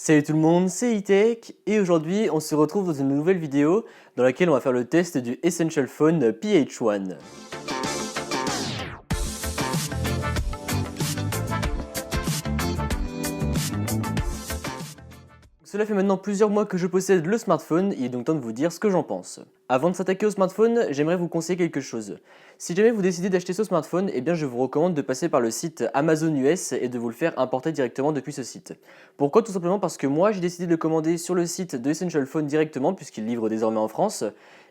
Salut tout le monde, c'est E-Tech et aujourd'hui on se retrouve dans une nouvelle vidéo dans laquelle on va faire le test du Essential Phone PH1. Cela fait maintenant plusieurs mois que je possède le smartphone, il est donc temps de vous dire ce que j'en pense. Avant de s'attaquer au smartphone, j'aimerais vous conseiller quelque chose. Si jamais vous décidez d'acheter ce smartphone, eh bien je vous recommande de passer par le site Amazon US et de vous le faire importer directement depuis ce site. Pourquoi? Tout simplement parce que moi j'ai décidé de le commander sur le site de Essential Phone directement puisqu'il livre désormais en France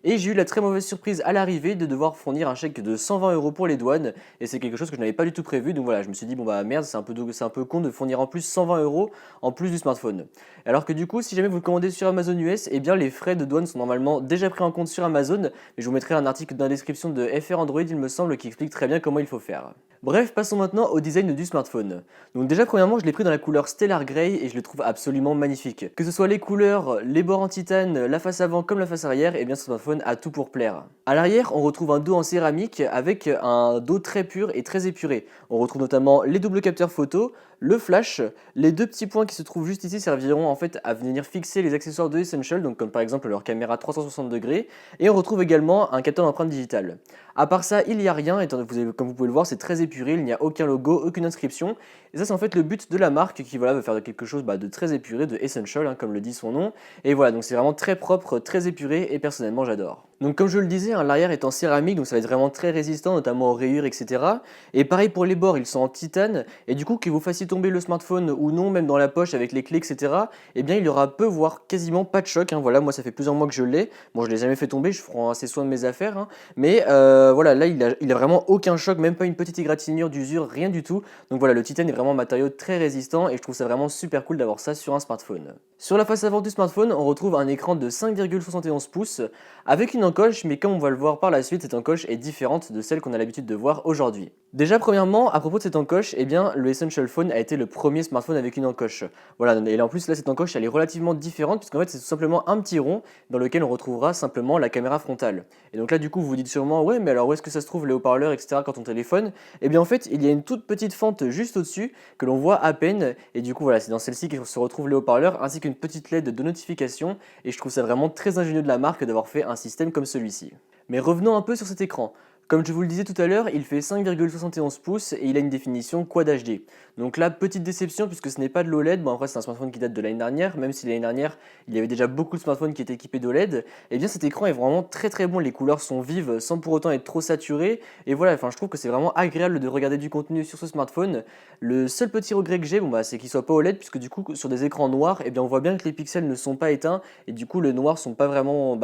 et j'ai eu la très mauvaise surprise à l'arrivée de devoir fournir un chèque de 120 € pour les douanes et c'est quelque chose que je n'avais pas du tout prévu, donc voilà, je me suis dit bon bah merde, c'est un peu con de fournir en plus 120 € en plus du smartphone. Alors que du coup, si jamais vous le commandez sur Amazon US, eh bien les frais de douane sont normalement déjà pris en compte sur Amazon, mais je vous mettrai un article dans la description de FR Android, il me semble, qui explique très bien comment il faut faire. Bref, passons maintenant au design du smartphone. Donc déjà premièrement, je l'ai pris dans la couleur Stellar Grey et je le trouve absolument magnifique. Que ce soit les couleurs, les bords en titane, la face avant comme la face arrière, eh bien ce smartphone a tout pour plaire. À l'arrière, on retrouve un dos en céramique avec un dos très pur et très épuré. On retrouve notamment les doubles capteurs photo, le flash, les deux petits points qui se trouvent juste ici serviront en fait à venir fixer les accessoires de Essential, donc comme par exemple leur caméra 360 degrés, et on retrouve également un capteur d'empreinte digitale. À part ça, il n'y a rien, comme vous pouvez le voir, c'est très épuré, il n'y a aucun logo, aucune inscription, et ça c'est en fait le but de la marque qui voilà, veut faire quelque chose de très épuré, de Essential, comme le dit son nom, et voilà, donc c'est vraiment très propre, très épuré, et personnellement j'adore. Donc comme je le disais, l'arrière est en céramique, donc ça va être vraiment très résistant, notamment aux rayures, etc. Et pareil pour les bords, ils sont en titane, et du coup, que vous fassiez tomber le smartphone ou non, même dans la poche avec les clés, etc., eh bien il y aura peu, voire quasiment pas de choc. Voilà, moi ça fait plusieurs mois que je l'ai. Bon, je l'ai jamais fait tomber, je prends assez soin de mes affaires, mais voilà, là il a vraiment aucun choc, même pas une petite égratignure d'usure, rien du tout. Donc voilà, le titane est vraiment un matériau très résistant, et je trouve ça vraiment super cool d'avoir ça sur un smartphone. Sur la face avant du smartphone, on retrouve un écran de 5,71 pouces avec une encoche, mais comme on va le voir par la suite, cette encoche est différente de celle qu'on a l'habitude de voir aujourd'hui. Déjà, premièrement, à propos de cette encoche, eh bien, le Essential Phone a été le premier smartphone avec une encoche. Voilà, et en plus, là, cette encoche, elle est relativement différente, puisqu'en fait, c'est tout simplement un petit rond dans lequel on retrouvera simplement la caméra frontale. Et donc là, du coup, vous vous dites sûrement, ouais, mais alors où est-ce que ça se trouve, les haut-parleurs, etc., quand on téléphone? Eh bien, en fait, il y a une toute petite fente juste au-dessus que l'on voit à peine, et du coup, voilà, c'est dans celle-ci que se retrouvent les haut-parleurs, ainsi qu'une petite LED de notification, et je trouve ça vraiment très ingénieux de la marque d'avoir fait un système comme celui-ci. Mais revenons un peu sur cet écran. Comme je vous le disais tout à l'heure, il fait 5,71 pouces et il a une définition Quad HD. Donc là, petite déception puisque ce n'est pas de l'OLED. Bon, après, c'est un smartphone qui date de l'année dernière, même si l'année dernière, il y avait déjà beaucoup de smartphones qui étaient équipés d'OLED. Et bien, cet écran est vraiment très très bon. Les couleurs sont vives sans pour autant être trop saturées. Et voilà, enfin, je trouve que c'est vraiment agréable de regarder du contenu sur ce smartphone. Le seul petit regret que j'ai, bon, c'est qu'il soit pas OLED puisque du coup, sur des écrans noirs, eh bien, on voit bien que les pixels ne sont pas éteints et du coup, le noir sont pas vraiment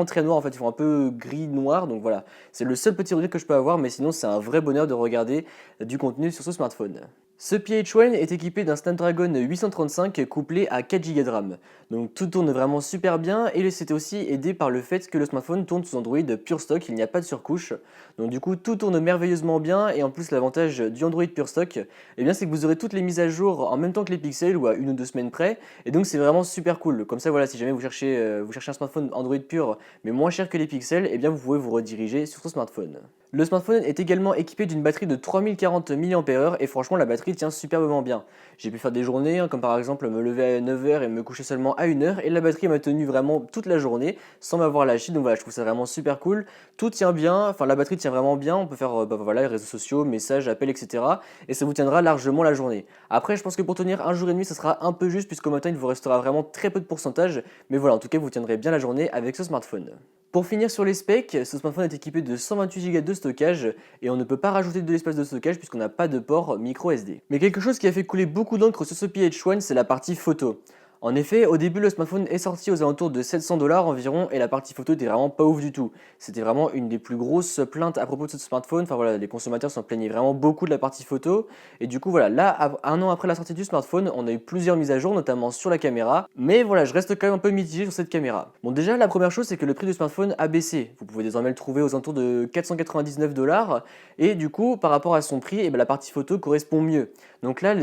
très noirs en fait. Ils font un peu gris noir. Donc voilà, c'est le seul petit regret que je peux avoir, mais sinon c'est un vrai bonheur de regarder du contenu sur ce smartphone. Ce PH1 est équipé d'un Snapdragon 835 couplé à 4 Go de RAM. Donc tout tourne vraiment super bien et c'est aussi aidé par le fait que le smartphone tourne sous Android pure stock, il n'y a pas de surcouche. Donc du coup tout tourne merveilleusement bien et en plus l'avantage du Android pure stock, eh bien, c'est que vous aurez toutes les mises à jour en même temps que les pixels ou à 1 ou 2 semaines près et donc c'est vraiment super cool. Comme ça voilà, si jamais vous cherchez un smartphone Android pur mais moins cher que les pixels, eh bien vous pouvez vous rediriger sur ce smartphone. Le smartphone est également équipé d'une batterie de 3040 mAh et franchement la batterie tient superbement bien. J'ai pu faire des journées, comme par exemple me lever à 9 h et me coucher seulement à 1 h et la batterie m'a tenu vraiment toute la journée sans m'avoir lâché, donc voilà, je trouve ça vraiment super cool. Tout tient bien, enfin la batterie tient vraiment bien, on peut faire voilà, les réseaux sociaux, messages, appels, etc. et ça vous tiendra largement la journée. Après je pense que pour tenir un jour et demi ça sera un peu juste puisqu'au matin il vous restera vraiment très peu de pourcentage, mais voilà, en tout cas vous tiendrez bien la journée avec ce smartphone. Pour finir sur les specs, ce smartphone est équipé de 128 Go de stockage et on ne peut pas rajouter de l'espace de stockage puisqu'on n'a pas de port micro SD. Mais quelque chose qui a fait couler beaucoup d'encre sur ce PH1, c'est la partie photo. En effet, au début, le smartphone est sorti aux alentours de 700 $ environ et la partie photo était vraiment pas ouf du tout. C'était vraiment une des plus grosses plaintes à propos de ce smartphone. Enfin voilà, les consommateurs s'en plaignaient vraiment beaucoup de la partie photo. Et du coup, voilà, là, un an après la sortie du smartphone, on a eu plusieurs mises à jour, notamment sur la caméra. Mais voilà, je reste quand même un peu mitigé sur cette caméra. Bon, déjà, la première chose, c'est que le prix du smartphone a baissé. Vous pouvez désormais le trouver aux alentours de 499 $. Et du coup, par rapport à son prix, la partie photo correspond mieux. Donc là,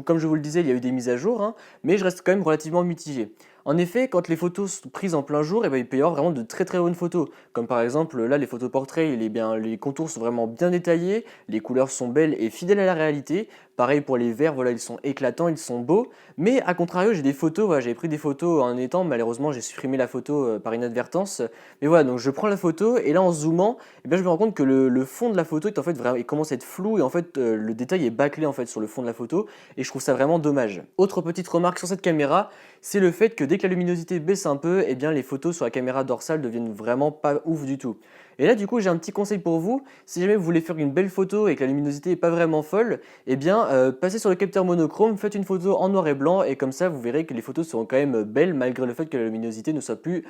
comme je vous le disais, il y a eu des mises à jour, mais je reste quand même relativement mitigé. En effet, quand les photos sont prises en plein jour, il peut y avoir vraiment de très très bonnes photos. Comme par exemple, là, les photos portraits, les contours sont vraiment bien détaillés, les couleurs sont belles et fidèles à la réalité. Pareil pour les verts, voilà, ils sont éclatants, ils sont beaux. Mais à contrario, j'ai des photos, voilà, j'avais pris des photos en étant, malheureusement j'ai supprimé la photo par inadvertance. Mais voilà, donc je prends la photo et là en zoomant, eh bien, je me rends compte que le fond de la photo est en fait vraiment, il commence à être flou et en fait le détail est bâclé en fait sur le fond de la photo et je trouve ça vraiment dommage. Autre petite remarque sur cette caméra, c'est le fait que dès que la luminosité baisse un peu, eh bien les photos sur la caméra dorsale deviennent vraiment pas ouf du tout. Et là du coup j'ai un petit conseil pour vous, si jamais vous voulez faire une belle photo et que la luminosité n'est pas vraiment folle, eh bien passez sur le capteur monochrome, faites une photo en noir et blanc et comme ça vous verrez que les photos seront quand même belles malgré le fait que la luminosité ne soit plus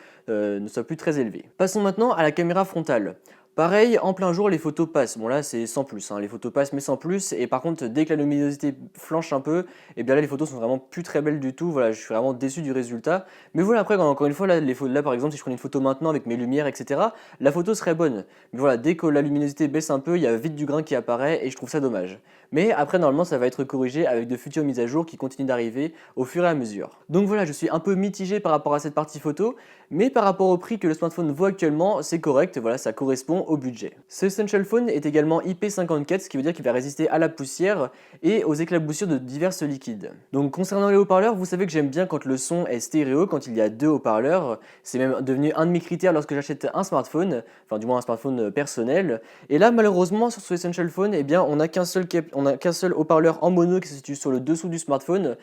très élevée. Passons maintenant à la caméra frontale. Pareil, en plein jour, les photos passent. Bon là, c'est sans plus, hein. Les photos passent, mais sans plus. Et par contre, dès que la luminosité flanche un peu, et bien là, les photos sont vraiment plus très belles du tout. Voilà, je suis vraiment déçu du résultat. Mais voilà, après, encore une fois, là, là par exemple, si je prenais une photo maintenant avec mes lumières, etc., la photo serait bonne. Mais voilà, dès que la luminosité baisse un peu, il y a vite du grain qui apparaît et je trouve ça dommage. Mais après, normalement, ça va être corrigé avec de futures mises à jour qui continuent d'arriver au fur et à mesure. Donc voilà, je suis un peu mitigé par rapport à cette partie photo, mais par rapport au prix que le smartphone vaut actuellement, c'est correct, voilà, ça correspond au budget. Ce Essential Phone est également IP54, ce qui veut dire qu'il va résister à la poussière et aux éclaboussures de divers liquides. Donc concernant les haut-parleurs, vous savez que j'aime bien quand le son est stéréo, quand il y a deux haut-parleurs. C'est même devenu un de mes critères lorsque j'achète un smartphone, enfin du moins un smartphone personnel. Et là, malheureusement, sur ce Essential Phone, eh bien, on n'a qu'un seul haut-parleur en mono qui se situe sur le dessous du smartphone.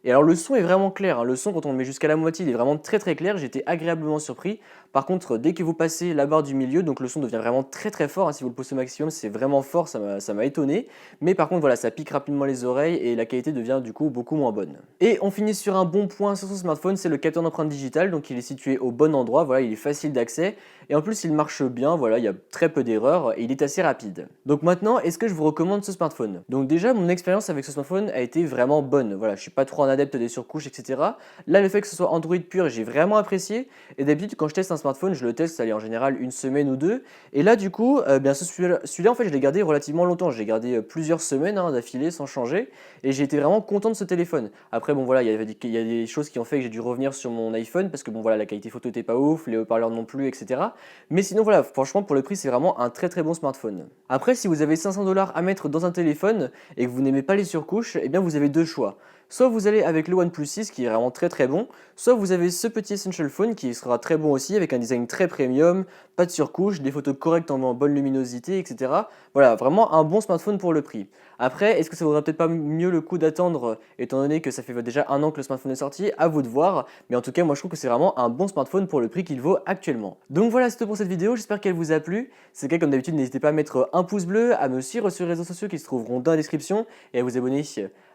Et alors le son est vraiment clair, hein. Le son quand on le met jusqu'à la moitié il est vraiment très très clair, j'ai été agréablement surpris. Par contre dès que vous passez la barre du milieu, donc le son devient vraiment très très fort, hein. Si vous le poussez au maximum c'est vraiment fort, ça m'a étonné. Mais par contre voilà, ça pique rapidement les oreilles et la qualité devient du coup beaucoup moins bonne. Et on finit sur un bon point sur ce smartphone, c'est le capteur d'empreinte digitale, donc il est situé au bon endroit, voilà, il est facile d'accès. Et en plus il marche bien, voilà, il y a très peu d'erreurs et il est assez rapide. Donc maintenant, est-ce que je vous recommande ce smartphone? Donc déjà mon expérience avec ce smartphone a été vraiment bonne, voilà, je suis pas trop en adepte des surcouches, etc. Là, le fait que ce soit Android pur, j'ai vraiment apprécié. Et d'habitude, quand je teste un smartphone, je le teste, allez, en général une semaine ou deux. Et là, du coup, bien celui-là, en fait, je l'ai gardé relativement longtemps. Je l'ai gardé plusieurs semaines hein, d'affilée sans changer. Et j'ai été vraiment content de ce téléphone. Après, bon, voilà, il y a des choses qui ont fait que j'ai dû revenir sur mon iPhone parce que, bon, voilà, la qualité photo n'était pas ouf, les haut-parleurs non plus, etc. Mais sinon, voilà, franchement, pour le prix, c'est vraiment un très très bon smartphone. Après, si vous avez 500 $ à mettre dans un téléphone et que vous n'aimez pas les surcouches, eh bien, vous avez deux choix. Soit vous allez avec le OnePlus 6 qui est vraiment très très bon, soit vous avez ce petit Essential Phone qui sera très bon aussi avec un design très premium, pas de surcouche, des photos correctes en bonne luminosité, etc. Voilà, vraiment un bon smartphone pour le prix. Après, est-ce que ça vaudrait peut-être pas mieux le coup d'attendre étant donné que ça fait déjà un an que le smartphone est sorti? À vous de voir, mais en tout cas moi je trouve que c'est vraiment un bon smartphone pour le prix qu'il vaut actuellement. Donc voilà, c'est tout pour cette vidéo, j'espère qu'elle vous a plu. Si c'est le cas, comme d'habitude, n'hésitez pas à mettre un pouce bleu, à me suivre sur les réseaux sociaux qui se trouveront dans la description et à vous abonner.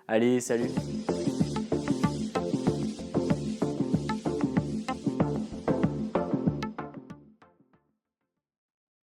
Allez, salut!